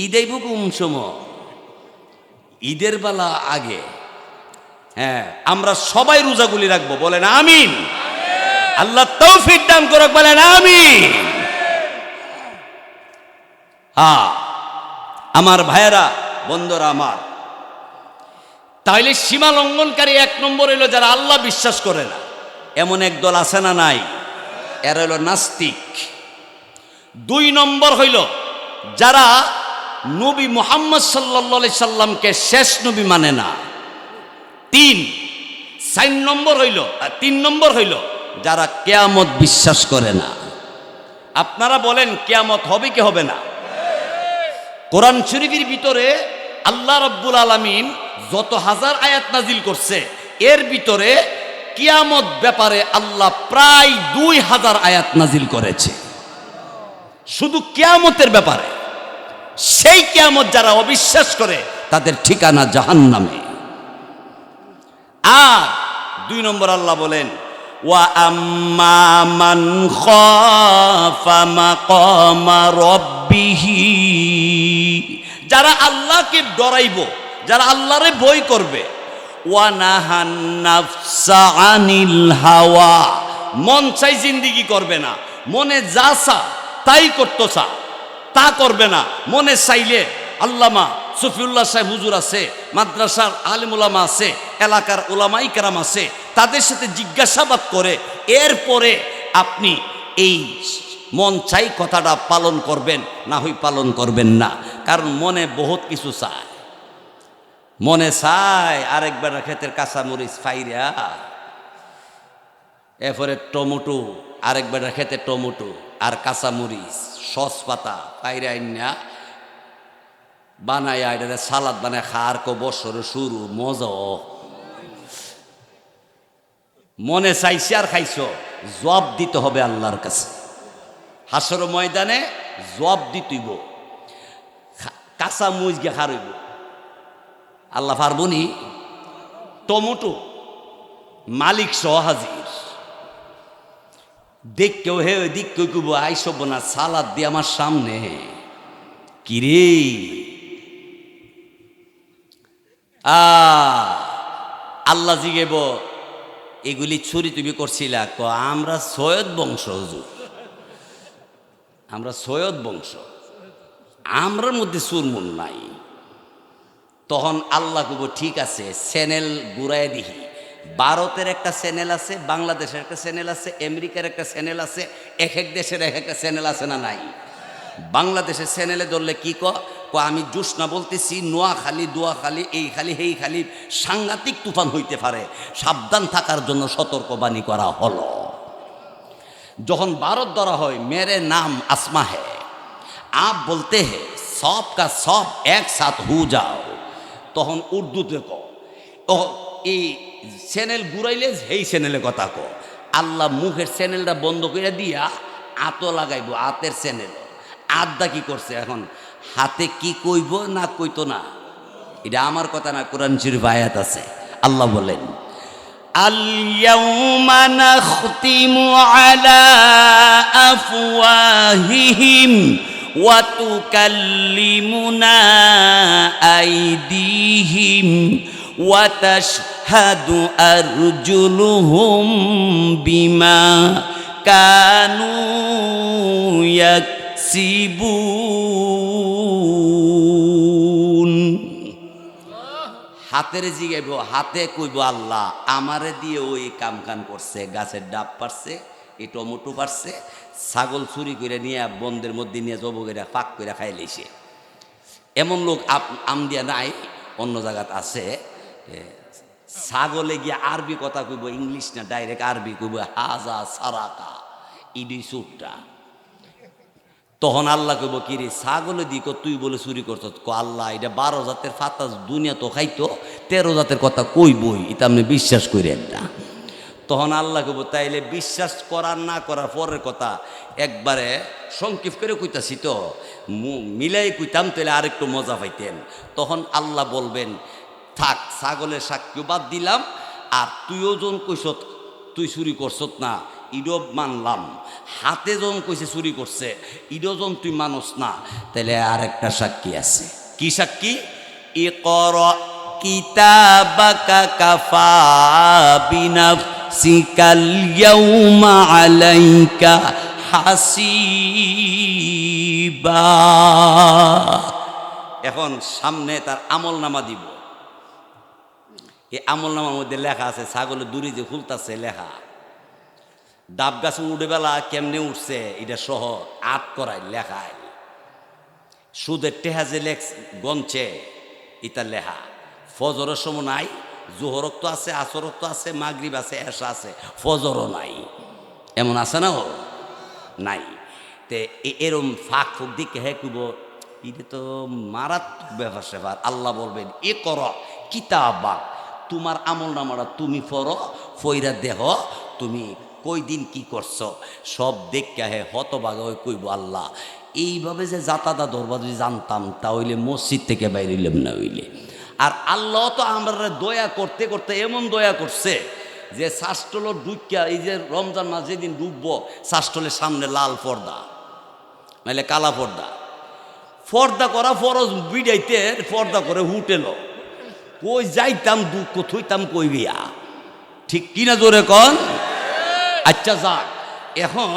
ঈদ আইব কোন সময়? ঈদের বেলা আগে। হ্যাঁ, আমরা সবাই রোজাগুলি রাখবো, বলেন আমিন। আল্লাহ তৌফিক দান করুক, বলেন আমিন। হ্যাঁ আমার ভাইয়েরা, বন্ধুরা আমার, তাইলে সীমা লঙ্ঘনকারী এক নম্বর হইল যারা আল্লাহ বিশ্বাস করে না। এমন একদল আছে না নাই? এরা হইল নাস্তিক। 2 নম্বর হইল যারা নবী মুহাম্মদ সাল্লাল্লাহু আলাইহি সাল্লামকে শেষ নবী মানে না। 3 নম্বর হইল যারা কিয়ামত বিশ্বাস করে না। আপনারা বলেন কিয়ামত হবে কি হবে না? কোরআন শরীফের ভিতরে আল্লাহ রাব্বুল আলামিন যত হাজার আয়াত নাজিল করছে, এর ভিতরে কিয়ামত ব্যাপারে আল্লাহ প্রায় 2000 আয়াত নাজিল করেছে শুধু কিয়ামতের ব্যাপারে। সেই কিয়ামত যারা অবিশ্বাস করে তাদের ঠিকানা জাহান্নামে। আর 2 নম্বর আল্লাহ বলেন, ওয়া আম্মা মান খাফা মাকামা রাব্বিহি, যারা আল্লাহকে ডরাইব, যারা আল্লাহরে ভয় করবে। ওয়া নাহান নাফসা আনিল হাওয়া, মন চাই জিন্দেগি করবে না, মনে যা চা তাই করতে চা, তা করবে না। মনে চাইলে আল্লামা সফিউল্লাহ সাহেব হুজুর আছে, মাদ্রাসার আলেম ওলামা আছে, এলাকার ওলামাই কেরাম আছে, তাদের সাথে জিজ্ঞাসাবাদ করে এরপরে আপনি এই মন চাই কথাটা পালন করবেন, না হয় পালন করবেন না। কারণ মনে বহুত কিছু চায়। মনে চায় আরেকবার ক্ষেতের কাঁচামরিচ ফাইরা, এরপরে টমেটো, আরেকবার ক্ষেতে টমেটো আর কাঁচামরিচ সস পাতা ফাইরা আইনা বানায় এটা সালাদ বানায় খার কো বছর শুরু মজা। মনে চাইছে আর খাইছ, জবাব দিতে হবে আল্লাহর কাছে। হাসর ময়দানে জবাব দিতেইব। কাঁচা মুজ গিয়ে হারইব, আল্লাহ পারবনি। টমেটো মালিক সহ হাজির, দেখ কেউ হে দিক কেউ কব আইসব না সালাদ দিয়ে আমার সামনে। কিরে আল্লাহ জিগেব, এগুলি ছুরি তুমি করছিলা? আমরা সৈয়দ বংশ হুজুর, আমরা সৈয়দ বংশ, আমরার মধ্যে সুরমুন নাই। তখন আল্লাহ কব ঠিক আছে, চ্যানেল ঘুরাই দিহি। ভারতের একটা চ্যানেল আছে, বাংলাদেশের একটা চ্যানেল আছে, আমেরিকার একটা চ্যানেল আছে, এক এক দেশের এক একটা চ্যানেল আছে না নাই? বাংলাদেশের চ্যানেলে ধরলে কি আমি জোসনা বলতেছি, নোয়াখালী দোয়াখালী এই খালি হেই খালি সাংঘাতিক তুফান হইতে পারে, সাবধান থাকার জন্য সতর্কবাণী করা হলো। যখন ভারত ধরা হয়, মেরে নাম আসমা হে, আপ বলতে হে সব কা সব এক সাথ হু যাও, তখন উর্দুতে এই চ্যানেল ঘুরাইলে এই চ্যানেলে কথা আল্লাহ মুখের চ্যানেলটা বন্ধ করে দিয়া আতো লাগাইব, আতের চ্যানেল। আদা কি করছে এখন? হাতে কি কইব না কইতো না, এটা আমার কথা না, কোরআন শরীফ আয়াত আছে। আল্লাহ বলেন, আল ইয়াউমা নাখতিমু আলা আফওয়াহিহিম ওয়া তুকাল্লিমুনা আইদিহিম ওয়া তাশহাদু আরজুলুহুম বিমা কানু ইয়াকসিবুন। হাতের জিগাইব, হাতে কইব আল্লাহ আমারে দিয়ে ওই কাম কান করছে, গাছের ডাব পারছে, এই টমেটো পারছে, ছাগল চুরি করে নিয়ে বন্ধের মধ্যে নিয়ে জব করে ফাঁক করে খাই লেছে। এমন লোক আমদিয়া নাই, অন্য জায়গাত আছে। ছাগলে গিয়ে আরবি কথা কইব, ইংলিশ না, ডাইরেক্ট আরবি কইব, হাজা সারাকা ইডি সুটটা। তখন আল্লাহ কইব, কিরে ছাগলে দিক তুই বলে চুরি করছ? আল্লাহ এটা 12 জাতের ফাতা দুনিয়া তো খাইতো, 13 জাতের কথা কইবই, এটা আপনি বিশ্বাস করেন না। তখন আল্লাহ কইব, তাইলে বিশ্বাস করার না করার পরের কথা একবারে সংক্ষিপ্ত করে কইতাছি তো, মিলাই কইতাম তাহলে আরেকটু মজা পাইতেন। তখন আল্লাহ বলবেন, থাক ছাগলের সাক্ষী বাদ দিলাম, আর তুইও জন কইস তুই চুরি করছত না, ইডো মানলাম, হাতে যখন কইছে চুরি করছে ইডো যখন তুই মানুষ না, তাহলে আরেকটা সাক্ষী আছে। কি সাক্ষী? ইকরা কিতাবাকা কাফা বিনাফসিকাল ইয়াউমা আলাইকা হাসিবা। এখন সামনে তার আমল নামা দিব। এই আমল নামার মধ্যে লেখা আছে, ছাগলের দড়ি যে খুলতাছে লেখা, ডাব গাছ উঠে বেলা কেমনে উঠছে এটা সহ আট করায় লেখায়, সুদের টেহা যে গঞ্চে এটা লেখা। ফজরের সময় নাই, জোহরক তো আছে, আসরক তো আছে, মাগরিব আছে, এশা আছে, ফজরও নাই। এমন আছে না? ও নাই। তে এরম ফাঁক ফুক দিকে হ্যাঁ কুব, এটা তো মারাত্মক ব্যাপার স্যাপার। আল্লাহ বলবেন এ কর কিতাবা, তোমার আমল নামাটা তুমি পড়ো, ফইরা দেহ তুমি কই দিন কি করছো সব দেখে হে হতবাগা হয়ে কইব আল্লাহ এইভাবে যে জাতাদা ধরবা যদি জানতাম তাহলে মসজিদ থেকে বাইরে হইলাম না হইলে। আর আল্লাহ তো আমরা দয়া করতে করতে এমন দয়া করছে যে শাস্টল ডুকিয়া, এই যে রমজান মাস যেদিন ডুববো শাস্টলের সামনে লাল পর্দা নাহলে কালা পর্দা, পর্দা করা ফরজ বিডাইতে পর্দা করে হুটেল কই যাইতাম দুঃখ থইতাম কই গিয়া, ঠিক কিনা জোরে কন? আচ্ছা যাক, এখন